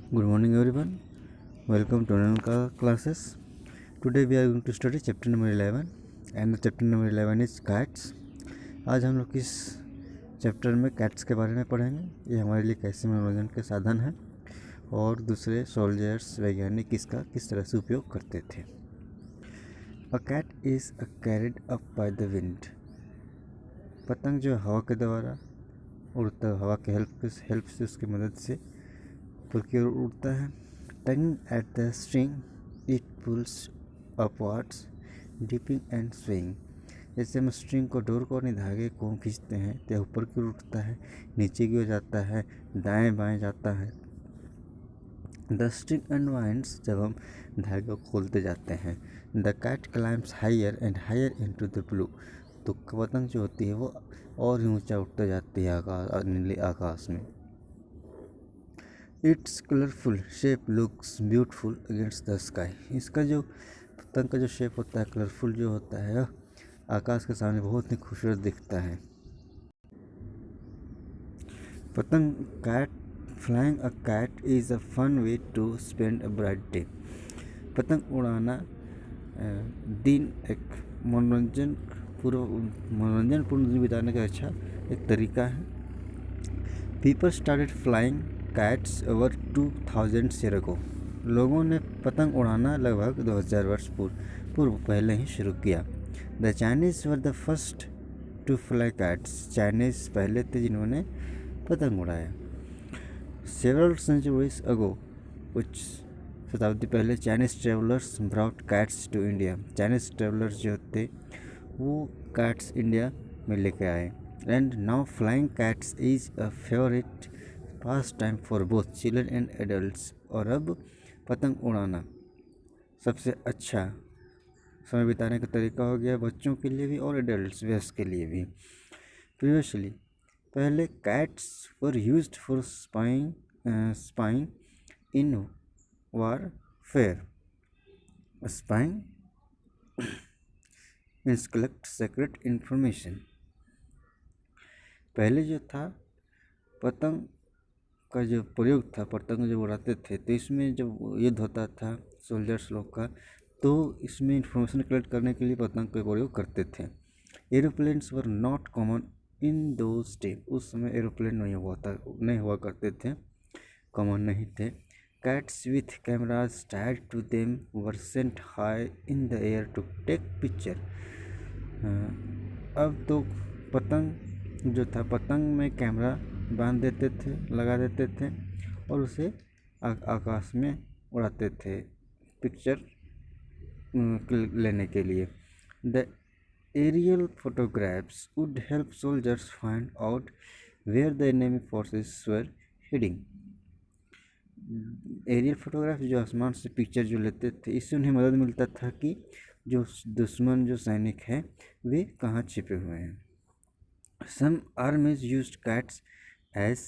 Good morning everyone. Welcome to Ananka classes. Today we are going to study chapter number 11 and the chapter number 11 is cats. आज हम लोग इस chapter में cats के बारे में पढ़ेंगे। ये हमारे लिए कैसे मनोरंजन के साधन हैं और दूसरे सोल्जर्स वैज्ञानिक इसका किस तरह से उपयोग करते थे। A kite is carried up by the wind. पतंग जो हवा के द्वारा उड़ता, हवा के हेल्प से उसकी मदद से ऊपर की ओर उड़ता है। Tongue at the string it pulls upwards dipping and swing. जैसे हम स्ट्रिंग को, डोर को, धागे को खींचते हैं तो ऊपर की ओर उठता है, नीचे की ओर जाता है, दाएं बाएं जाता है। द स्ट्रिंग अनवाइंड्स, जब हम धागे को खोलते जाते हैं। The kite climbs higher and higher into the blue. तो पतंग जो होती है वो और ही ऊंचा उठते जाती है नीले आकाश में। It's colourful shape looks beautiful against the sky. इसका जो पतंग का जो शेप होता है, कलरफुल जो होता है, आकाश के सामने बहुत ही खूबसूरत दिखता है। पतंग kite flying a kite is a fun way to spend a bright day. पतंग उड़ाना दिन एक मनोरंजनपूर्ण दिन बिताने का अच्छा एक तरीका है। People started flying cats over 2000 year ago. लोगों ने पतंग उड़ाना लगभग 2000 वर्ष पूर्व पहले ही शुरू किया। The Chinese were the first to fly kites. चाइनीज़ पहले थे जिन्होंने पतंग उड़ाया। सेवरल सेंचुरीज अगो, कुछ शताब्दी पहले, Chinese travellers brought kites to India. Chinese travellers जो थे वो कैट्स इंडिया में लेके आए। And now flying kites is a favourite pastime for both children and adults. और अब पतंग उड़ाना सबसे अच्छा समय बिताने का तरीका हो गया, बच्चों के लिए भी और एडल्ट्स वयस्क के लिए भी। प्रीवियसली, पहले cats were used for spying in warfare. Spying means collect secret information. पहले जो था पतंग का जो प्रयोग था, पतंग जब उड़ाते थे तो इसमें जब युद्ध होता था सोल्जर्स लोग का, तो इसमें इंफॉर्मेशन कलेक्ट करने के लिए पतंग का प्रयोग करते थे। Aeroplanes were not common in those day. उस समय एरोप्लेन नहीं हुआ करते थे, कॉमन नहीं थे। Kites with cameras tied to them were sent high in the air to take picture. अब तो पतंग जो था, पतंग में कैमरा बांध देते थे, लगा देते थे और उसे आकाश में उड़ाते थे पिक्चर लेने के लिए। The aerial photographs would help soldiers find out where the enemy forces were heading. Aerial photograph जो आसमान से पिक्चर जो लेते थे, इससे उन्हें मदद मिलता था कि जो दुश्मन जो सैनिक हैं वे कहाँ छिपे हुए हैं। Some armies used cats as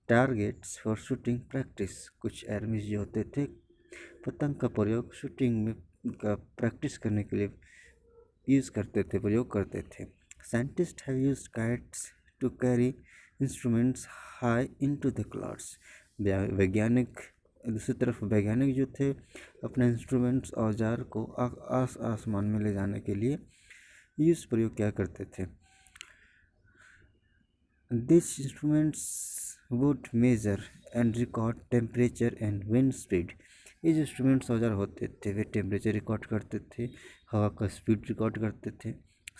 targets for shooting practice. कुछ आर्मीज जो होते थे पतंग का प्रयोग शूटिंग में का प्रैक्टिस करने के लिए प्रयोग करते थे। Scientist have used kites to carry instruments high into the clouds. दूसरी तरफ वैज्ञानिक जो थे अपने इंस्ट्रूमेंट्स, औजार को आसमान में ले जाने के लिए इस प्रयोग क्या करते थे। This instruments would measure and record temperature and wind speed. ये जो इंस्ट्रूमेंट्स, औजार होते थे वे टेम्परेचर रिकॉर्ड करते थे, हवा का स्पीड रिकॉर्ड करते थे।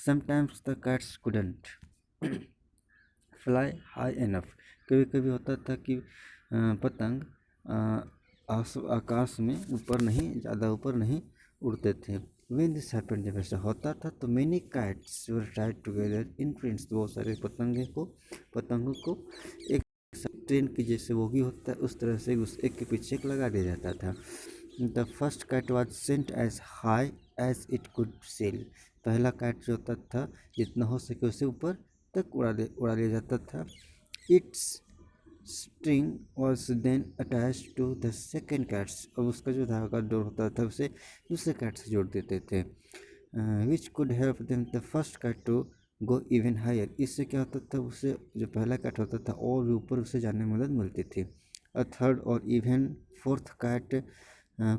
Sometimes the cats couldn't fly high enough. कभी कभी होता था कि पतंग आकाश में ज़्यादा ऊपर नहीं उड़ते थे। When this happened, जब ऐसा होता था तो many kites were tied together in trains। बहुत सारे पतंगों को एक ट्रेन की जैसे बोगी होता है उस तरह से एक के पीछे एक लगा दिया जाता था। The first kite was sent as high as it could sail। पहला काइट जो होता था जितना हो सके उसे ऊपर तक उड़ा लिया जाता था। Its string was then attached to the second cats। अब उसका जो धागा डोर होता था उसे दूसरे कैट से जोड़ देते थे। which could help them the first cat to go even higher। इससे क्या होता था, उससे जो पहला कैट होता था और भी ऊपर उसे जाने में मदद मिलती थी। A third or even fourth cat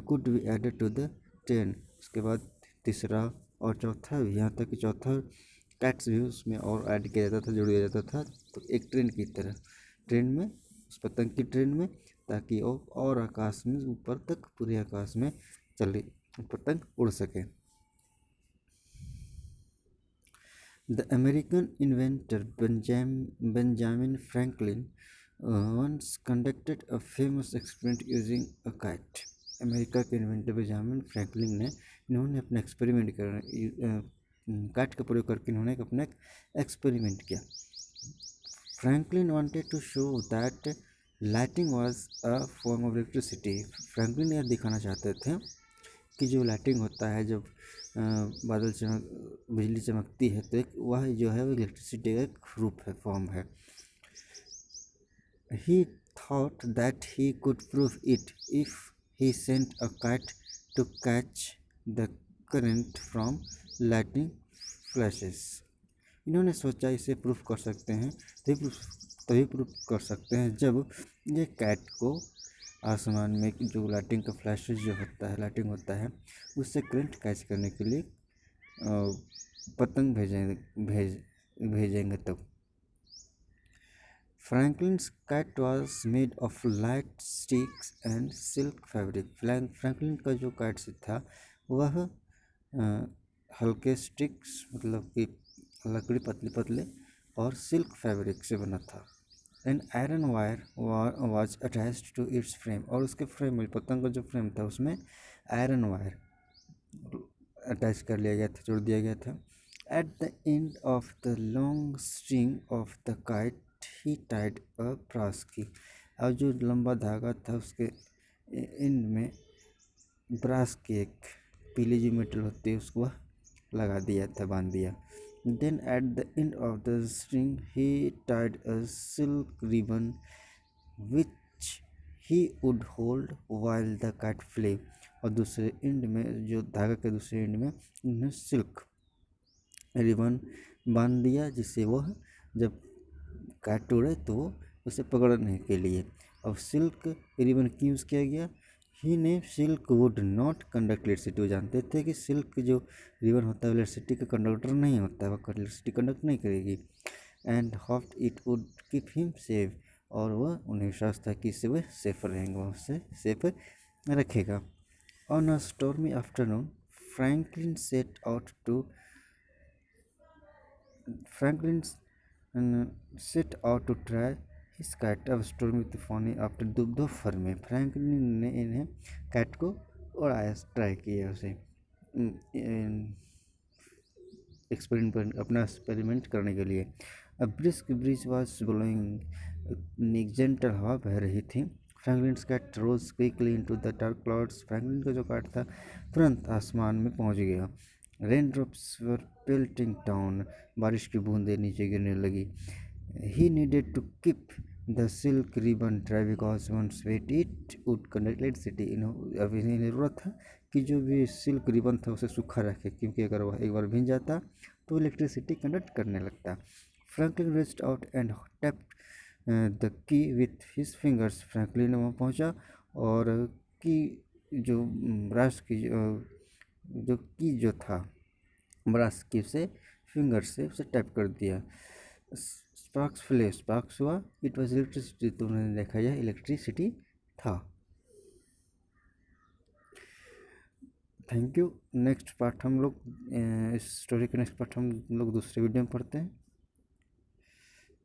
could be added to the train. उसके बाद तीसरा और चौथा भी, यहाँ तक कि चौथा कैट्स भी उसमें और ऐड किया जाता था, जोड़ दिया जाता था, तो एक ट्रेन की तरह, ट्रेन में, उस पतंग की ट्रेन में, ताकि वो और आकाश में ऊपर तक, पूरे आकाश में चले, पतंग उड़ सके। The American inventor Benjamin Franklin once conducted a famous experiment using a kite. America के इन्वेंटर बेंजामिन फ्रैंकलिन ने, इन्होंने अपना एक्सपेरिमेंट कर काट का प्रयोग करके इन्होंने अपना एक्सपेरिमेंट किया। Franklin wanted to show that lightning was a form of electricity. Franklin यह दिखाना चाहते थे कि जो लाइटिंग होता है, जब बादल बिजली चमकती है, तो एक वह जो है वो इलेक्ट्रिसिटी का एक रूप है, फॉर्म है। He thought that he could prove it if he sent a kite to catch the current from lightning flashes. इन्होंने सोचा इसे प्रूफ कर सकते हैं, तभी प्रूफ कर सकते हैं जब ये कैट को आसमान में जो लाइटिंग का फ्लैशेस जो होता है, लाइटिंग होता है, उससे करंट कैच करने के लिए पतंग भेजेंगे तब। Franklin's kite was made of light sticks and silk fabric. Franklin का जो काइट था वह हल्के स्टिक्स, मतलब कि लकड़ी पतले पतले, और सिल्क फैब्रिक से बना था। And iron wire was attached to its frame, और उसके फ्रेम में, पतंग का जो फ्रेम था उसमें आयरन वायर अटैच कर लिया गया था, जोड़ दिया गया था। At the end of the long string of the kite he tied a brass key, और जो लंबा धागा था उसके एंड में ब्रास की एक पीली जो मेटल होती है उसको लगा दिया था, बांध दिया। Then at the end of the string he tied a silk ribbon which he would hold while the kite flew, और दूसरे एंड में, जो धागा के दूसरे एंड में उन्हें सिल्क रिबन बांध दिया, जिससे वह जब काट उड़े तो उसे पकड़ने के लिए। अब सिल्क रिबन क्यों यूज़ किया गया? ही ने silk would not conduct electricity, वो जानते थे कि सिल्क जो रिबन होता है इलेक्ट्रिसिटी का कंडक्टर नहीं होता है, वह इलेक्ट्रिसिटी कंडक्ट नहीं करेगी। And hoped it would keep him safe, और वह उन्हें विश्वास था कि इससे वह सेफ रहेंगे, वह उससे सेफ रखेगा। On a stormy afternoon Franklin set out to try his kite. अब स्टॉर्मी तूफानी आफ्टर दोपहर में फ्रैंकलिन ने इन्हें काइट को उड़ाया, ट्राई किया उसे अपना एक्सपेरिमेंट करने के लिए। अब ब्रिस्क ब्रीज वाज ब्लोइंग, एक जेंटल हवा बह रही थी। Franklin's kite rose quickly into the dark clouds, Franklin का जो काट था तुरंत आसमान में पहुंच गया। Rain drops were pelting down, बारिश की बूंदें नीचे गिरने लगी। He needed to keep the silk ribbon dry because once wet it would conduct electricity. अब इन्हें ज़रूरत था कि जो भी सिल्क रिबन था उसे सूखा रखे, क्योंकि अगर वह एक बार भीग जाता तो इलेक्ट्रिसिटी कंडक्ट करने लगता। Franklin reached out and tapped the key with his fingers, Franklin वहाँ पहुँचा और की जो ब्रश की जो की जो था ब्रश की से फिंगर से उसे टैप कर दिया। स्पार्क्स फ्ले, स्पार्क्स हुआ, इट वाज इलेक्ट्रिसिटी, तो उन्होंने देखा यह इलेक्ट्रिसिटी था। Thank you. नेक्स्ट पार्ट हम लोग, इस स्टोरी का नेक्स्ट पार्ट हम लोग दूसरे वीडियो में पढ़ते हैं।